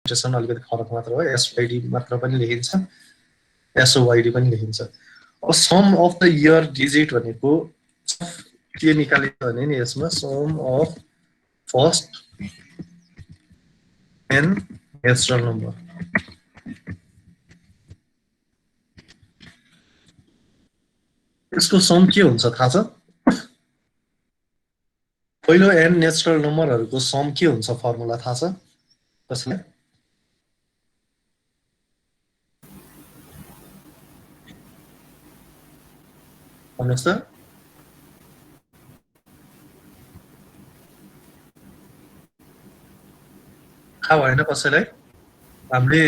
Representation अलिकति फरक मात्र हो एसवाईडी मात्र पनि लेखिन्छ एसओवाईडी पनि लेखिन्छ अब sum of the year digit भनेको के निकालिन्छ भने नि यसमा sum of first n natural number यसको सम के हुन्छ थाहा छ पहिलो n नेचुरल नम्बरहरुको सम के हुन्छ फर्मुला थाहा छ कसैलाई भन्नुस् त थाहा भएन कसैलाई हामीले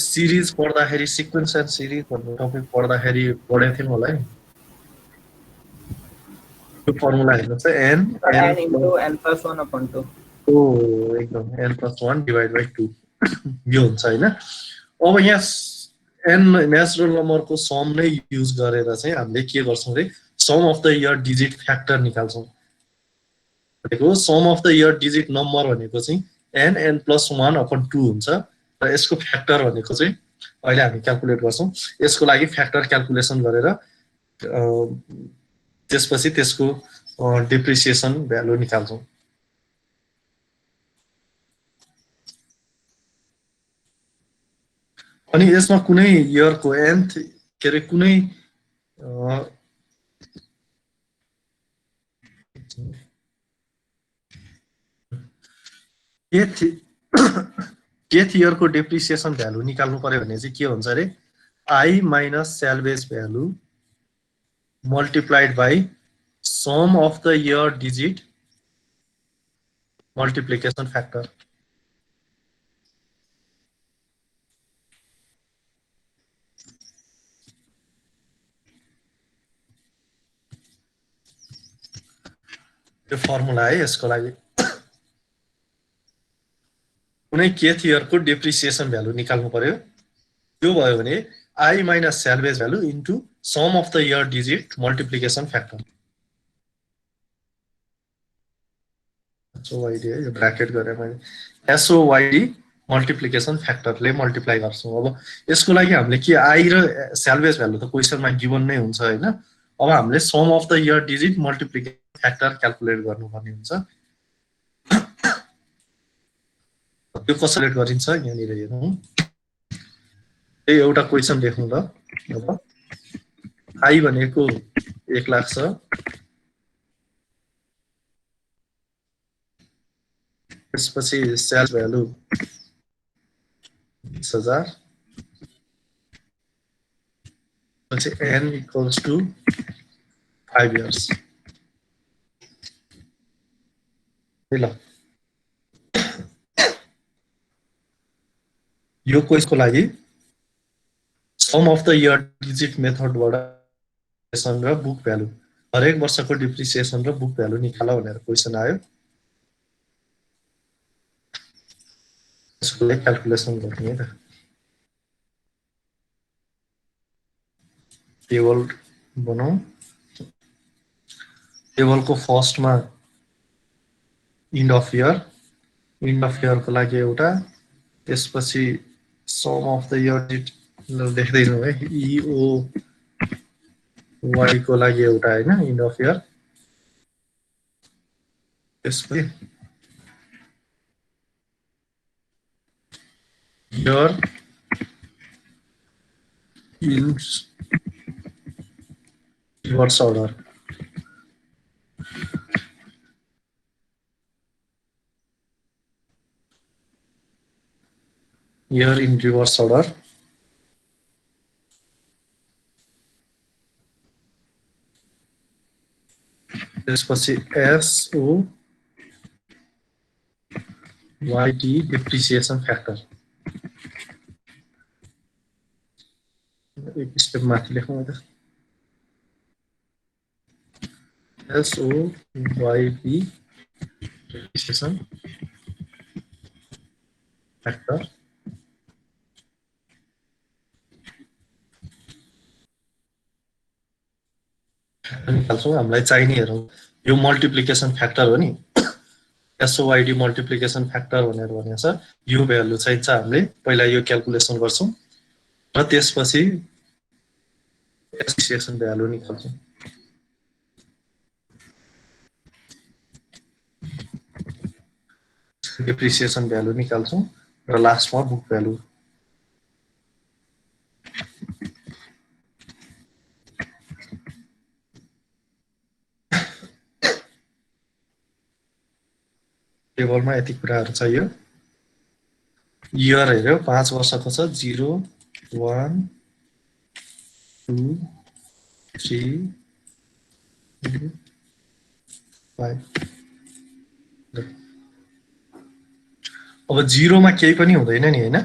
सिरिज पढ्दाखेरि सिक्वेन्स एन्ड सिरिज भन्ने टपिक पढ्दाखेरि पढेको थियौं होला नि यो फर्मुला हेर्नुस् त n into n plus 1 upon 2 ओ एकदम n plus 1 divided by 2 यो हुन्छ हैन अब यहाँ n नेचुरल नम्बरको सम नै युज गरेर चाहिँ हामीले के गर्छौं रे sum of the year digit factor निकाल्छौं भनेको sum of the year digit number भनेको चाहिँ n plus 1 upon 2 हुन्छ र यसको फ्याक्टर भनेको चाहिँ अहिले हामी क्याल्कुलेट गर्छौं यसको लागि फ्याक्टर क्याल्कुलेसन गरेर त्यसपछि त्यसको डेप्रिसिएसन भ्यालु निकाल्छौं अनि यसमा कुनै इयरको nth के रे कुनै केथ इयरको डेप्रिसिएसन भ्यालु निकाल्नु पर्यो भने चाहिँ के हुन्छ रे I minus salvage value multiplied by sum of the year digit multiplication factor यो फर्मुला है यसको लागि कुनै केथ इयरको डेप्रिसिएसन भ्यालु निकाल्नु पर्यो त्यो भयो भने I minus salvage value into sum of the year digit multiplication factor SOYD यो ब्र्याकेट गरे मैले SOYD मल्टिप्लिकेसन फ्याक्टरले मल्टिप्लाई गर्छौं अब यसको लागि हामीले के I र salvage भ्यालु त क्वेशनमा गिवन नै हुन्छ हैन अब हामीले sum of the year digit multiplication factor calculate गर्नुपर्ने हुन्छ त्यो कसरी गरिन्छ यहाँनिर हेरौं यो एउटा क्वेशन लेखौं ल अब I भनेको 1 लाख छ त्यसपछि सेल भ्यालु 20000 पछि n equals to 5 years ल यो क्वेशनको लागि sum of the year digit मेथडबाट सँग बुक भ्यालु हरेक वर्षको डिप्रिसिएसन र बुक भ्यालु निकाल भनेर क्वेशन आयो यसको लागि क्याल्कुलेसन गर्ने त टेबल बनाऊ टेबलको फर्स्टमा इन्ड अफ इयर को लागि एउटा त्यसपछि सम अफ द इयर लेख्दैनौ है EO Y को लागि एउटा हैन इन्ड अफ इयर त्यसपछि year in reverse order year in reverse order त्यसपछि SOYD depreciation factor एक स्टेप माथि लेखौं त SOYD depreciation factor निकाल्छौं हामीलाई चाहिने हेरौं यो मल्टिप्लिकेसन फ्याक्टर हो नि SOYD मल्टिप्लिकेसन फ्याक्टर भनेर भनेको छ। यो भ्यालु चाहिन्छ हामीले पहिला यो क्याल्कुलेसन गर्छौं र त्यसपछि एसोसिएसन भ्यालु निकाल्छौं। डिप्रिसिएसन भ्यालु निकाल्छौं र लास्टमा बुक भ्यालु। टेबलमा यति कुराहरु छ। यो इयर हेर्यो 5 वर्षको छ 0 1 2 3 5। अब 0 मा केही पनि हुँदैन नि हैन।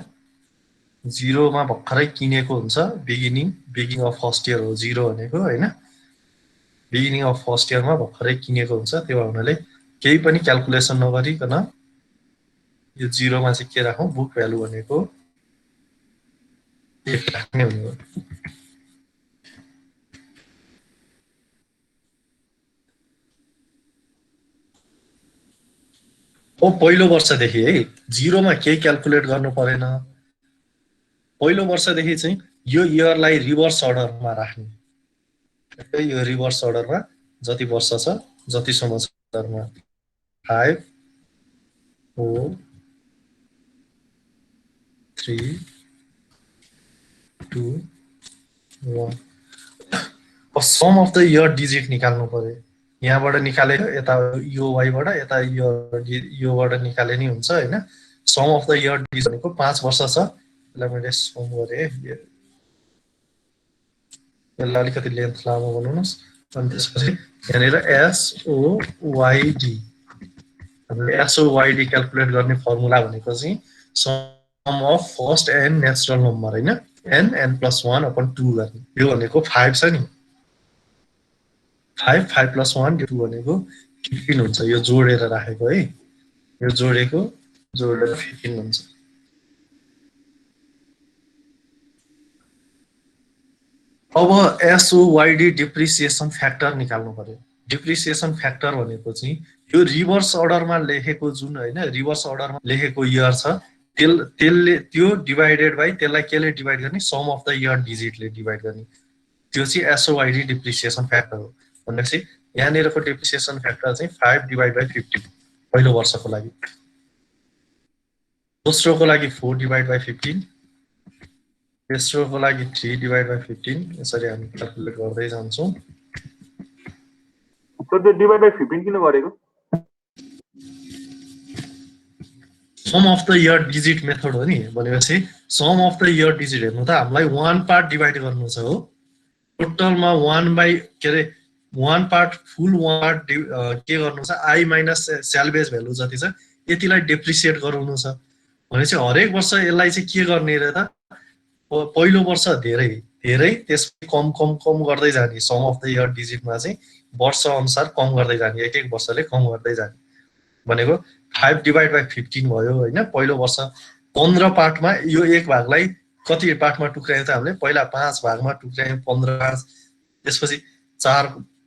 0 मा भर्खरै किनेको हुन्छ बिगिनिङ अफ फर्स्ट इयर हो 0 भनेको हैन। बिगिनिङ अफ फर्स्ट इयरमा भर्खरै किनेको हुन्छ। त्यो हुनाले केही पनि क्याल्कुलेसन नगरिकन यो 0 मा चाहिँ के राखौं बुक भ्यालु भनेको 1 राख्ने हुने हो। पहिलो वर्षदेखि है 0 मा केही क्याल्कुलेट गर्नु परेन। पहिलो वर्षदेखि चाहिँ यो इयरलाई रिभर्स अर्डरमा राख्ने। यो रिभर्स अर्डरमा जति वर्ष छ जति सम्म छ अर्डरमा 5 4 3 2 1। Sum of the year digit निकाल्नु पर्यो। यहाँबाट निकालेर यता योवाईबाट यता योबाट निकाले नि हुन्छ हैन। Sum of the year digit भनेको 5 वर्ष छ। यसलाई मैले सम गरे। यसलाई अलिकति लेन्थ लामो बनाउनुस्। अनि त्यसपछि यहाँनिर SOYD हामीले SOYD क्याल्कुलेट गर्ने फर्मुला भनेको चाहिँ sum of first and natural number हैन। n plus 1 upon 2 गर्ने। यो भनेको 5 छ नि। 5 plus 1 2 भनेको 15 हुन्छ। यो जोडेर राखेको है। यो जोडेर 15 हुन्छ। अब SOYD डिप्रिसिएसन फ्याक्टर निकाल्नु पर्यो। डिप्रिसिएसन फ्याक्टर भनेको चाहिँ यो रिभर्स अर्डरमा लेखेको जुन हैन रिभर्स अर्डरमा लेखेको इयर छ त्यसले त्यो डिभाइडेड बाइ त्यसलाई केले डिभाइड गर्ने सम अफ द इयर डिजिटले डिभाइड गर्ने। त्यो चाहिँ SOYD डिप्रिसिएसन फ्याक्टर हो। भनेपछि यहाँनिरको डिप्रिसिएसन फ्याक्टर चाहिँ 5 डिभाइड बाइ 15 पहिलो वर्षको लागि। दोस्रोको लागि 4 डिभाइड बाइ 15। तेस्रोको लागि 3 डिभाइड बाइ 15। यसरी हामी क्याल्कुलेट गर्दै जान्छौं। सर त्यो डिभाइड बाइ 15 किन गरेको? Sum of the year digit method हो नि। भनेपछि sum of the year digit हेर्नु त हामीलाई 1 पार्ट डिभाइड गर्नु छ हो। टोटलमा 1 बाइ के रे 1 पार्ट फुल 1 पार्ट के गर्नु छ आई माइनस स्यालभेज भ्यालु जति छ यतिलाई डेप्रिसिएट गराउनु छ। भनेपछि हरेक वर्ष यसलाई चाहिँ के गर्ने रे त पहिलो वर्ष धेरै त्यसपछि कम गर्दै जाने। सम अफ द इयर डिजिटमा चाहिँ वर्ष अनुसार कम गर्दै जाने। एक वर्षले कम गर्दै जाने। भनेको 5 डिभाइड बाइ 15 भयो हैन। पहिलो वर्ष 15 पार्टमा यो एक भागलाई कति पार्टमा टुक्रायौं त हामीले पहिला 5 भागमा टुक्रायौं 15 5। त्यसपछि 4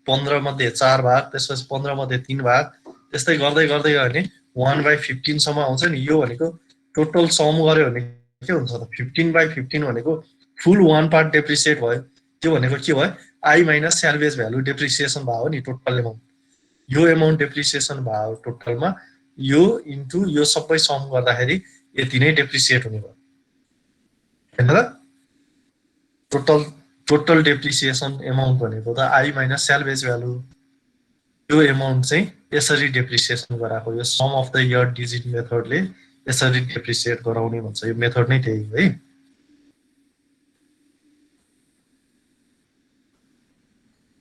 15 मध्ये 4 भाग त्यसपछि 15 मध्ये 3 भाग त्यस्तै गर्दै गयो भने 1/15 सम्म आउँछ नि। यो भनेको टोटल सम गर्यो भने के हुन्छ त 15/15 भनेको फुल 1 पार्ट डेप्रिसिएट भयो। त्यो भनेको के भयो I minus salvage value depreciation भयो नि टोटल एमाउन्ट। यो एमाउन्ट डेप्रिसिएसन भयो टोटलमा। यो इन्टु यो सबै सम गर्दाखेरि यति नै डेप्रिसिएट हुने भयो हैन त। टोटल डेप्रिसिएसन एमाउन्ट भनेको त आई माइनस स्यालभेज भ्यालु। यो एमाउन्ट चाहिँ यसरी डेप्रिसिएसन गराएको। यो sum of the year digit मेथडले यसरी डेप्रिसिएट गराउने भन्छ। यो मेथड नै त्यही हो है।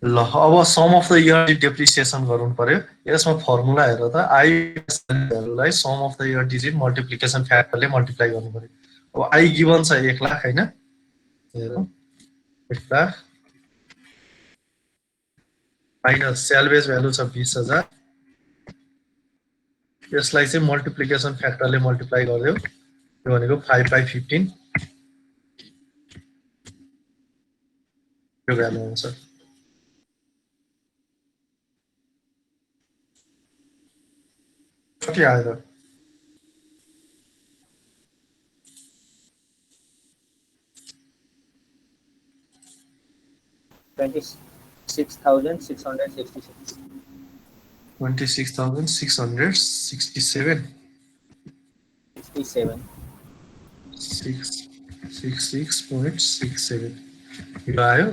ल अब sum of the year depreciation गराउनु पर्यो। यसमा फर्मुला हेर त आई भ्यालुलाई sum of the year digit multiplication फ्याक्टरले मल्टिप्लाई गर्नु पर्यो। अब आई गिभन छ 1 लाख हैन। हेरौँ 1 लाख माइनस स्यालभेज भ्यालु छ 20,000। यसलाई चाहिँ मल्टिप्लिकेसन फ्याक्टरले मल्टिप्लाई गर्दियो। त्यो भनेको 5/15 यो भ्यालु आउँछ। कति आयो त 26,666. 26,667 67. 666.67 यो आयो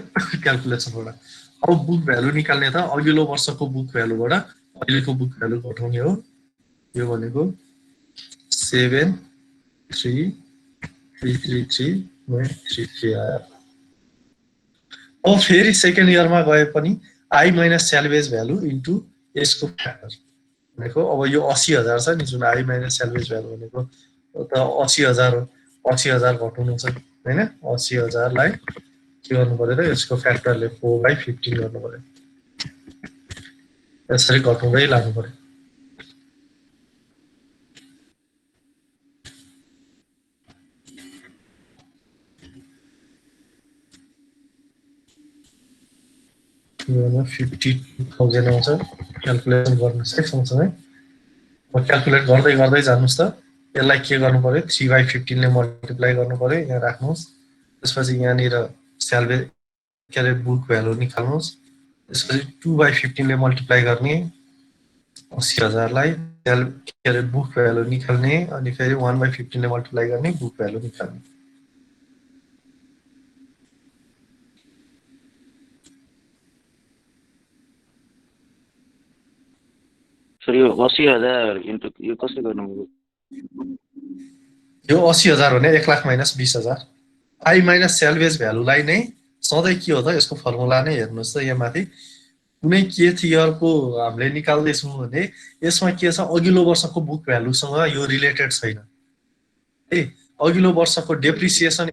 क्याल्कुलेसनबाट अब बुक भ्यालु निकाल्ने त अघिल्लो वर्षको बुक भ्यालुबाट अहिलेको बुक भ्यालु घटाउने हो यो भनेको 73,333.33 आयो अब फेरि सेकेन्ड इयरमा गए पनि आई माइनस स्यालवेज भ्यालु इन्टु यसको फ्याक्टर भनेको अब यो 80,000 छ नि जुन आई माइनस स्यालवेज भ्यालु भनेको त 80,000 हो 80,000 घटाउनु छ हैन 80,000 लाई के गर्नु पर्यो त यसको फ्याक्टरले 4/15 गर्नु पर्यो यसरी घटाउँदै लानु पर्यो यो 50,000 आउँछ क्याल्कुलेसन गर्नुस् है सँगसँगै क्याल्कुलेट गर्दै गर्दै जानुस् त यसलाई के गर्नु पर्यो 3/15 ले मल्टिप्लाई गर्नु पर्यो यहाँ राख्नुस् त्यसपछि यहाँनिर स्यालवेज के अरे बुक भ्यालु निकाल्नुस् त्यसपछि 2/15 ले मल्टिप्लाई गर्ने 80,000 लाई के अरे बुक भ्यालु निकाल्ने अनि फेरि 1/15 ले मल्टिप्लाई गर्ने बुक भ्यालु निकाल्ने सर यो 80,000 इन्टु यो कसरी गर्नु यो 80,000 भने 1 लाख माइनस 20,000 आई माइनस स्यालवेज भ्यालुलाई नै सधैँ के हो त यसको फर्मुला नै हेर्नुस् त यहाँ माथि कुनै केथ इयरको हामीले निकाल्दैछौँ भने यसमा के छ अघिल्लो वर्षको बुक भ्यालुसँग यो रिलेटेड छैन है अघिल्लो वर्षको डेप्रिसिएसन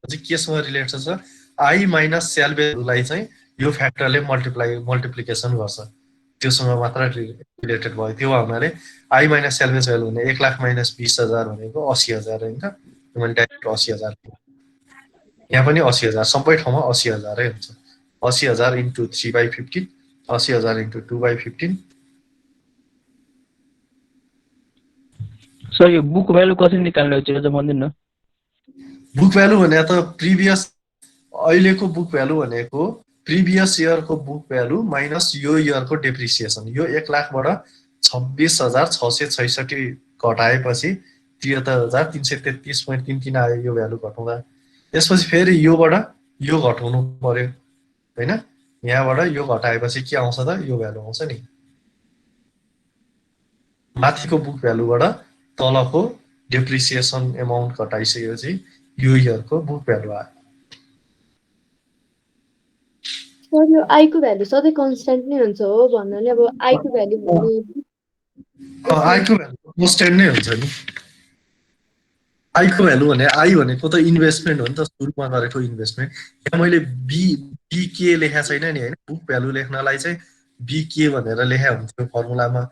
चाहिँ केसँग रिलेटेड छ आई माइनस स्यालवेजलाई चाहिँ यो फ्याक्टरले मल्टिप्लिकेसन गर्छ त्योसँग मात्र रिलेटेड भयो त्यो हुनाले आई माइनस स्यालवेज भ्यालु भने 1 लाख माइनस 20,000 भनेको 80,000 हैन त मैले डाइरेक्ट 80,000 यहाँ पनि 80,000 सबै ठाउँमा 80,000 नै हुन्छ 80,000 इन्टु 3/15 80,000 इन्टु 2/15 सर यो बुक भ्यालु कसरी निकाल्ने हो त्यो चाहिँ भन्दिनु न बुक भ्यालु भने त प्रिभियस अहिलेको बुक भ्यालु भनेको प्रिभियस इयरको बुक भ्यालु माइनस यो इयरको डेप्रिसिएसन यो 1 लाखबाट 26,666 घटाएपछि 73,333.33 आयो यो भ्यालु घटाउँदा त्यसपछि फेरि योबाट यो घटाउनु पर्यो हैन यहाँबाट यो घटाएपछि के आउँछ त यो भ्यालु आउँछ नि माथिको बुक भ्यालुबाट तलको डेप्रिसिएसन एमाउन्ट घटाइसकेपछि यो इयरको बुक भ्यालु आयो सर यो आई को भ्यालु सधैँ कन्स्ट्यान्ट नै हुन्छ हो भन्नाले अब आई को भ्यालु भने आई को भ्यालु कन्स्ट्यान्ट नै हुन्छ नि आई को भ्यालु भने आई भनेको त इन्भेस्टमेन्ट हो नि त सुरुमा गरेको इन्भेस्टमेन्ट यहाँ मैले बीके लेखा छैन नि हैन बुक भ्यालु लेख्नलाई चाहिँ बीके भनेर लेखा हुन्थ्यो फर्मुलामा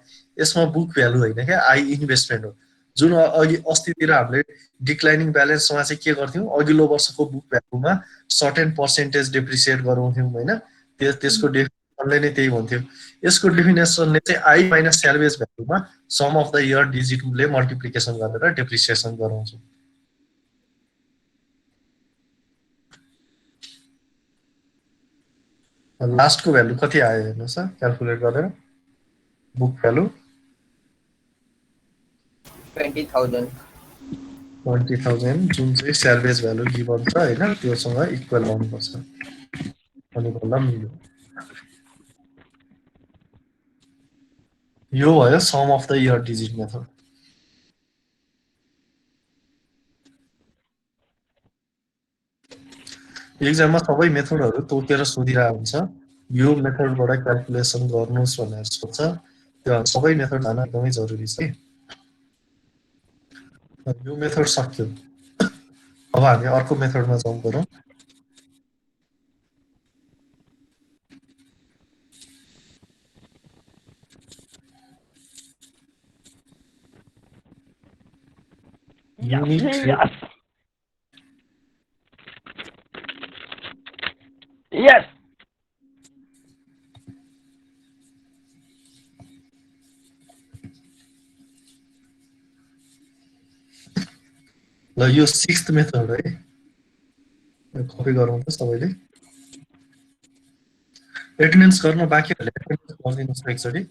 यसमा बुक भ्यालु हैन के आई इन्भेस्टमेन्ट हो जुन अघि अस्तितिर हामीले डिक्लाइनिङ ब्यालेन्समा चाहिँ के गर्थ्यौं अघिल्लो वर्षको बुक भ्यालुमा सर्टेन पर्सेन्टेज डेप्रिसिएट गराउँथ्यौं हैन त्यसको डेफिनेसनले नै त्यही भन्थ्यो यसको डेफिनेसनले चाहिँ आई माइनस स्यालवेज भ्यालुमा सम अफ द इयर डिजिटले मल्टिप्लिकेसन गरेर डेप्रिसिएसन गराउँछ लास्टको भ्यालु कति आयो हेर्नुस् त क्याल्कुलेट गरेर बुक भ्यालु 20,000. 20,000 जुन चाहिँ स्यालवेज भ्यालु गिभन छ हैन त्योसँग इक्वल आउनुपर्छ अनि भन्दा मिल्यो यो भयो sum of the year digit method एक्जाममा सबै मेथडहरु तोकेर सोधिरहेको हुन्छ यो मेथडबाट क्याल्कुलेसन गर्नुस् भनेर सोध्छ त्यो सबै मेथड जान्न एकदमै जरुरी छ यो मेथड सक्यो अब हामी अर्को मेथडमा जम्प गरौँ Yes. ल यो 6th मेथड है कपी गरौँ त सबैले एटेन्डेन्स गर्न बाँकीहरूले एटेन्डेन्स गरिदिनुहोस् न एकचोटि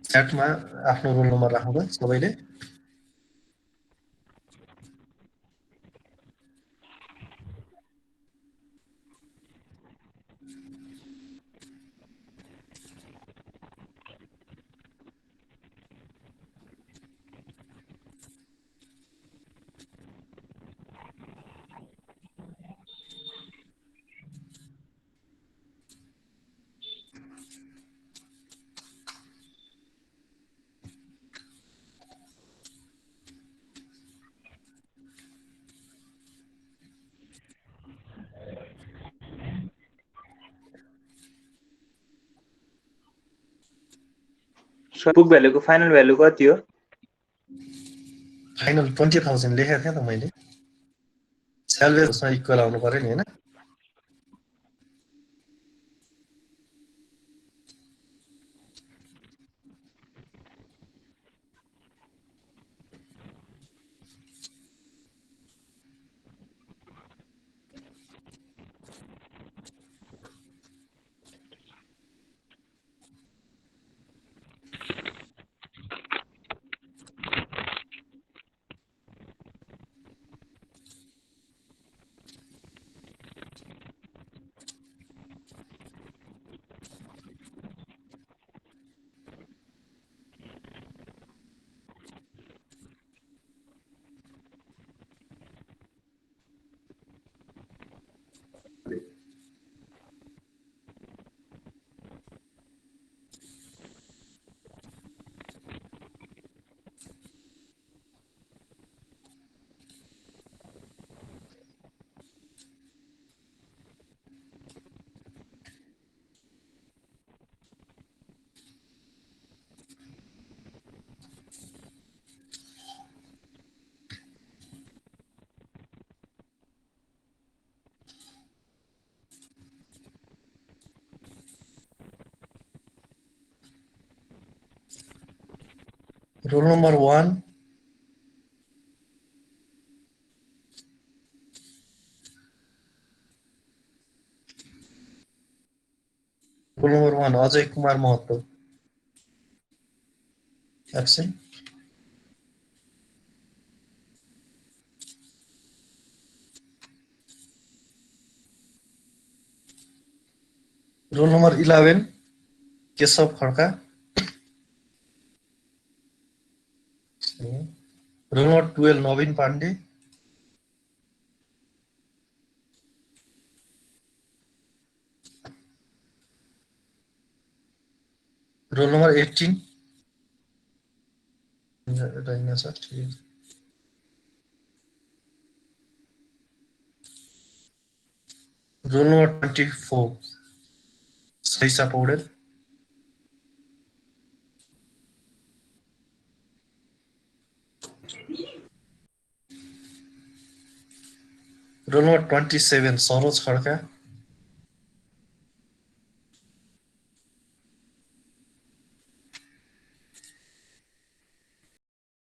च्याटमा आफ्नो रोल नम्बर राख्नु सबैले सर बुक भ्यालुको फाइनल भ्यालु कति हो फाइनल 20,000 लेखेको थिएँ त मैले स्यालरीसँग इक्वल आउनु पर्यो नि हैन roll number 1 roll number 1 Ajay Kumar Mahato absent roll number 11 Keshav Khadka roll number 12 Naveen Pandey roll number 18 Rahina sir ठीक roll number 24 Saisha Paudel roll number 27 Saroj Khadka